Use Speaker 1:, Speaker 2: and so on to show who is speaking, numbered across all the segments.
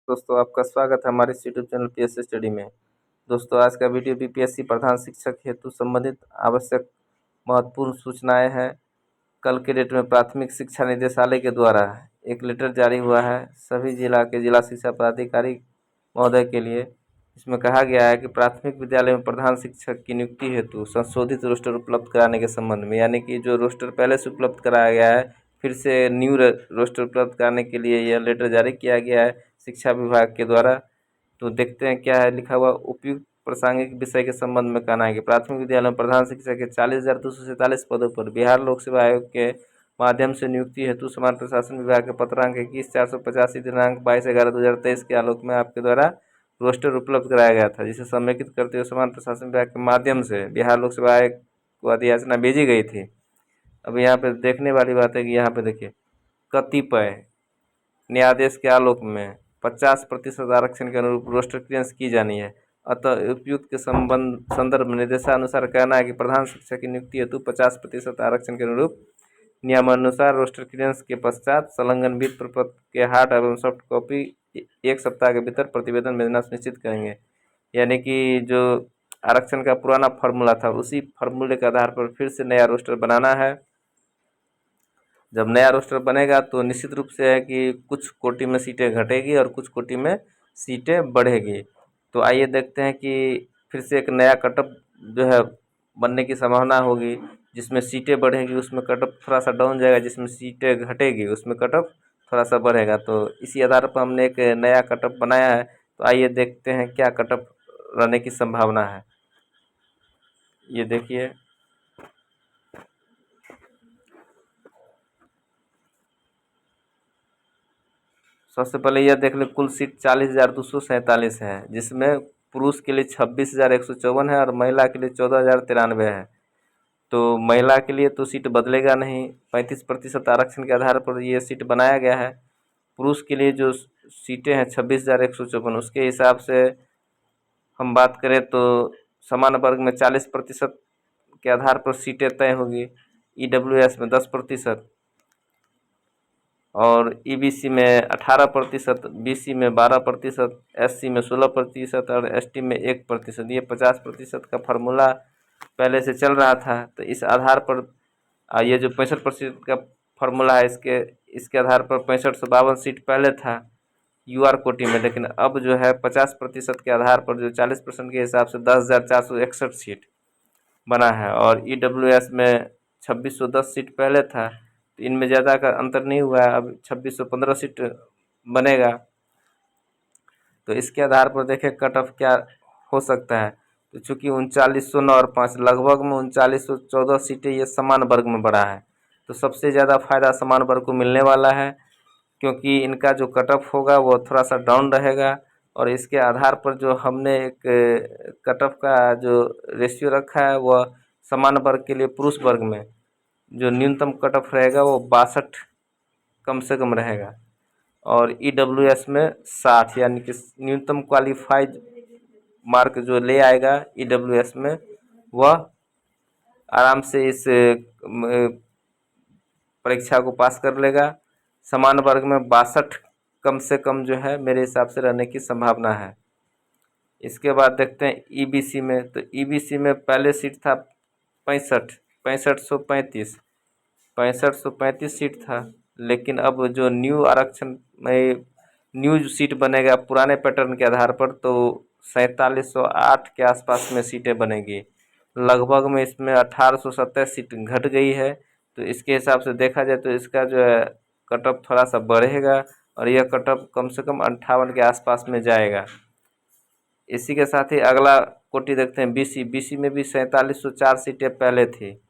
Speaker 1: दोस्तों, आपका स्वागत है हमारे इस यूट्यूब चैनल पीएससी स्टडी में। दोस्तों, आज का वीडियो बीपीएससी प्रधान शिक्षक हेतु संबंधित आवश्यक महत्वपूर्ण सूचनाएं हैं। कल के डेट में प्राथमिक शिक्षा निदेशालय के द्वारा एक लेटर जारी हुआ है सभी जिला के जिला शिक्षा पदाधिकारी महोदय के लिए। इसमें कहा गया है कि प्राथमिक विद्यालय में प्रधान शिक्षक की नियुक्ति हेतु संशोधित रोस्टर उपलब्ध कराने के संबंध में, यानी कि जो रोस्टर पहले से उपलब्ध कराया गया है फिर से न्यू रोस्टर उपलब्ध कराने के लिए यह लेटर जारी किया गया है शिक्षा विभाग के द्वारा। तो देखते हैं क्या है लिखा हुआ। उपयुक्त प्रासंगिक विषय के संबंध में कहना है कि प्राथमिक विद्यालय में प्रधान शिक्षक के 40,247 पदों पर बिहार लोक सेवा आयोग के माध्यम से नियुक्ति हेतु समान प्रशासन विभाग के पत्रांक 21/485 दिनांक 22/11/2023 के आलोक में आपके द्वारा रोस्टर उपलब्ध कराया गया था, जिसे समेकित करते हुए समान प्रशासन विभाग के माध्यम से बिहार लोक सेवा आयोग को अधियाचना भेजी गई थी। अब यहाँ पे देखने वाली बात है कि यहाँ पे देखिए, कतिपय न्यायाधीश के आलोक में 50% आरक्षण के अनुरूप रोस्टर क्लियरेंस की जानी है। अतः उपयुक्त के संदर्भ में निर्देशानुसार कहना है कि प्रधान शिक्षक की नियुक्ति हेतु 50% आरक्षण के अनुरूप नियमानुसार रोस्टर क्लियरेंस के पश्चात संलग्न वित्त प्रपत्र के हार्ड एवं सॉफ्ट कॉपी 1 सप्ताह के भीतर प्रतिवेदन भेजना सुनिश्चित करेंगे। यानी कि जो आरक्षण का पुराना फार्मूला था उसी फार्मूले के आधार पर फिर से नया रोस्टर बनाना है। जब नया रोस्टर बनेगा तो निश्चित रूप से है कि कुछ कोटि में सीटें घटेगी और कुछ कोटि में सीटें बढ़ेगी। तो आइए देखते हैं कि फिर से एक नया कटअप जो है बनने की संभावना होगी। जिसमें सीटें बढ़ेगी उसमें कटअप थोड़ा सा डाउन जाएगा, जिसमें सीटें घटेगी उसमें कटअप थोड़ा सा बढ़ेगा। तो इसी आधार पर हमने एक नया कटअप बनाया है। तो आइए देखते हैं क्या कटअप रहने की संभावना है। ये देखिए, सबसे पहले यह देख लें, कुल सीट 40,247 है, जिसमें पुरुष के लिए 26,154 है और महिला के लिए 14,093 है। तो महिला के लिए तो सीट बदलेगा नहीं, 35% आरक्षण के आधार पर ये सीट बनाया गया है। पुरुष के लिए जो सीटें हैं 26,154, उसके हिसाब से हम बात करें तो समान वर्ग में 40% के आधार पर सीटें तय होगी। ईडब्ल्यूएस में 10% और ईबीसी में 18%, बीसी में 12%, एससी में 16% और एसटी में 1%। ये 50% का फार्मूला पहले से चल रहा था। तो इस आधार पर ये जो 65% का फार्मूला है इसके इसके आधार पर 6552 सीट पहले था यूआर कोटी में, लेकिन अब जो है 50% के आधार पर जो 40% के हिसाब से 10,461 सीट बना है। और ईडब्ल्यूएस में 2610 सीट पहले था। तो इनमें ज़्यादा का अंतर नहीं हुआ है, अब 2615 सीट बनेगा। तो इसके आधार पर देखें कट ऑफ क्या हो सकता है। तो चूँकि 3909 और 5 लगभग में 3914 सीटें ये समान वर्ग में बढ़ा है। तो सबसे ज़्यादा फायदा समान वर्ग को मिलने वाला है, क्योंकि इनका जो कट ऑफ होगा वो थोड़ा सा डाउन रहेगा। और इसके आधार पर जो हमने एक कट ऑफ का जो रेशियो रखा है वह समान वर्ग के लिए पुरुष वर्ग में जो न्यूनतम कट ऑफ रहेगा वो 62 कम से कम रहेगा और ईडब्ल्यूएस में 60, यानी कि न्यूनतम क्वालिफाइड मार्क जो ले आएगा ईडब्ल्यूएस में वह आराम से इस परीक्षा को पास कर लेगा। समान वर्ग में 62 कम से कम जो है मेरे हिसाब से रहने की संभावना है। इसके बाद देखते हैं ईबीसी में। तो ईबीसी में पहले सीट था 6535 सीट था, लेकिन अब जो न्यू आरक्षण में न्यू सीट बनेगा पुराने पैटर्न के आधार पर तो 4708 के आसपास में सीटें बनेगी। लगभग में इसमें 1827 सीट घट गई है। तो इसके हिसाब से देखा जाए तो इसका जो है कट ऑफ थोड़ा सा बढ़ेगा और यह कट ऑफ कम से कम 58 के आसपास में जाएगा। इसी के साथ ही अगला कोटि देखते हैं बीसी में भी 4704 सीटें पहले थी,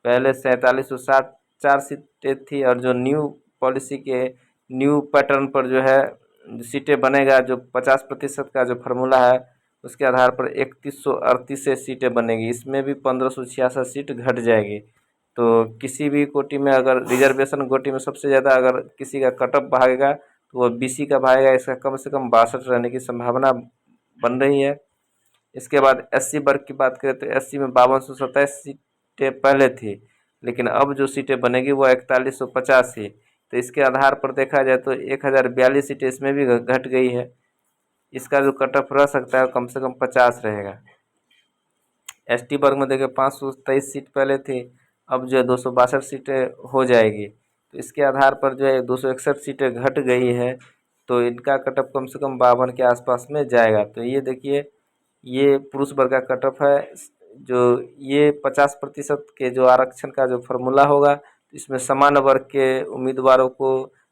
Speaker 1: पहले 4704 सीटें थी और जो न्यू पॉलिसी के न्यू पैटर्न पर जो है सीटें बनेगा, जो 50% का जो फार्मूला है उसके आधार पर 3138 से सीटें बनेगी। इसमें भी 1566 सीट घट जाएगी। तो किसी भी कोटि में अगर रिजर्वेशन कोटि में सबसे ज़्यादा अगर किसी का कट ऑफ भागेगा तो वह बीसी का भागेगा। इसका कम से कम 62 रहने की संभावना बन रही है। इसके बाद एससी वर्ग की बात करें तो एससी में 5227 सीटें पहले थी, लेकिन अब जो सीटें बनेगी वो 4150 थी। तो इसके आधार पर देखा जाए तो 1042 सीटें इसमें भी घट गई है। इसका जो कट ऑफ रह सकता है कम से कम 50 रहेगा। एसटी वर्ग में देखिए 523 सीट पहले थी, अब जो है 262 सीटें हो जाएगी। तो इसके आधार पर जो है 261 सीटें घट गई है, तो इनका कट ऑफ कम से कम 52 के आसपास में जाएगा। तो ये देखिए, ये पुरुष वर्ग का कट ऑफ है। जो ये 50% के जो आरक्षण का जो फॉर्मूला होगा, इसमें सामान्य वर्ग के उम्मीदवारों को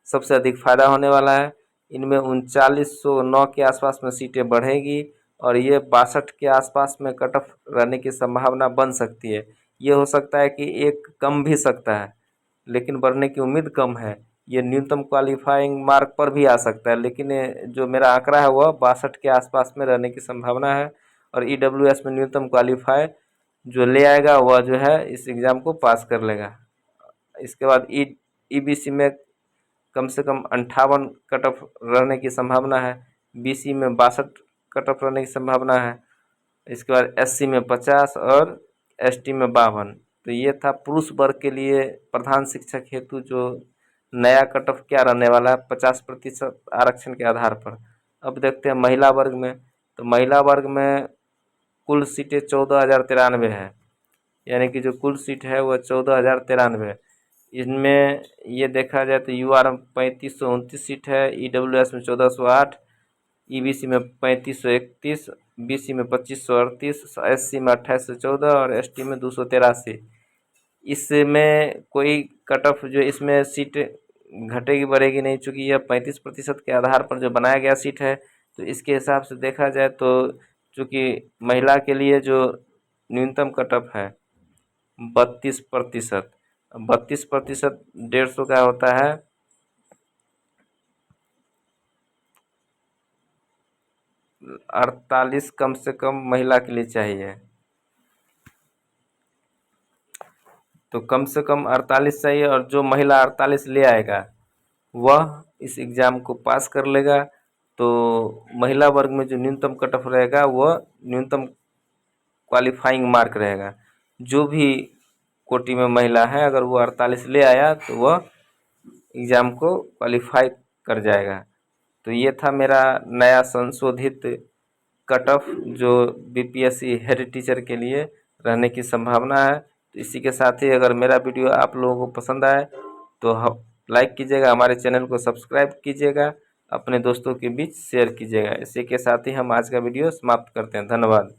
Speaker 1: सबसे अधिक फायदा होने वाला है। इनमें 3909 के आसपास में सीटें बढ़ेगी और ये 62 के आसपास में कट ऑफ रहने की संभावना बन सकती है। ये हो सकता है कि एक कम भी सकता है, लेकिन बढ़ने की उम्मीद कम है। ये न्यूनतम क्वालिफाइंग मार्क पर भी आ सकता है, लेकिन जो मेरा आंकड़ा है वह 62 के आसपास में रहने की संभावना है। और ईडब्ल्यूएस में न्यूनतम क्वालिफाई जो ले आएगा वह जो है इस एग्ज़ाम को पास कर लेगा। इसके बाद ईबीसी में कम से कम 58 कट ऑफ रहने की संभावना है। बीसी में 62 कट ऑफ रहने की संभावना है। इसके बाद एससी में 50 और एसटी में 52। तो ये था पुरुष वर्ग के लिए प्रधान शिक्षक हेतु जो नया कट ऑफ क्या रहने वाला है 50% आरक्षण के आधार पर। अब देखते हैं महिला वर्ग में। तो महिला वर्ग में कुल सीटें 14,093 है, यानी कि जो कुल सीट है वह 14,093 है। इनमें ये देखा जाए तो यूआर में 3529 सीट है, ईडब्ल्यूएस में 1408, ईबीसी में 3531, बीसी में 2538, एससी में 2814 और एसटी में 283। इसमें कोई कट ऑफ जो इसमें सीट घटेगी बढ़ेगी नहीं, चूँकि यह 35% के आधार पर जो बनाया गया सीट है। तो इसके हिसाब से देखा जाए तो चूँकि महिला के लिए जो न्यूनतम कट ऑफ है 32%, 32% 150 का होता है 48 कम से कम महिला के लिए चाहिए। तो कम से कम 48 चाहिए और जो महिला 48 ले आएगा वह इस एग्ज़ाम को पास कर लेगा। तो महिला वर्ग में जो न्यूनतम कट ऑफ रहेगा वह न्यूनतम क्वालिफाइंग मार्क रहेगा। जो भी कोटि में महिला है अगर वो 48 ले आया तो वह एग्ज़ाम को क्वालिफाई कर जाएगा। तो ये था मेरा नया संशोधित कट ऑफ जो बीपीएससी हेड टीचर के लिए रहने की संभावना है। तो इसी के साथ ही अगर मेरा वीडियो आप लोगों को पसंद आए तो लाइक कीजिएगा, हमारे चैनल को सब्सक्राइब कीजिएगा, अपने दोस्तों के बीच शेयर कीजिएगा। इसी के साथ ही हम आज का वीडियो समाप्त करते हैं। धन्यवाद।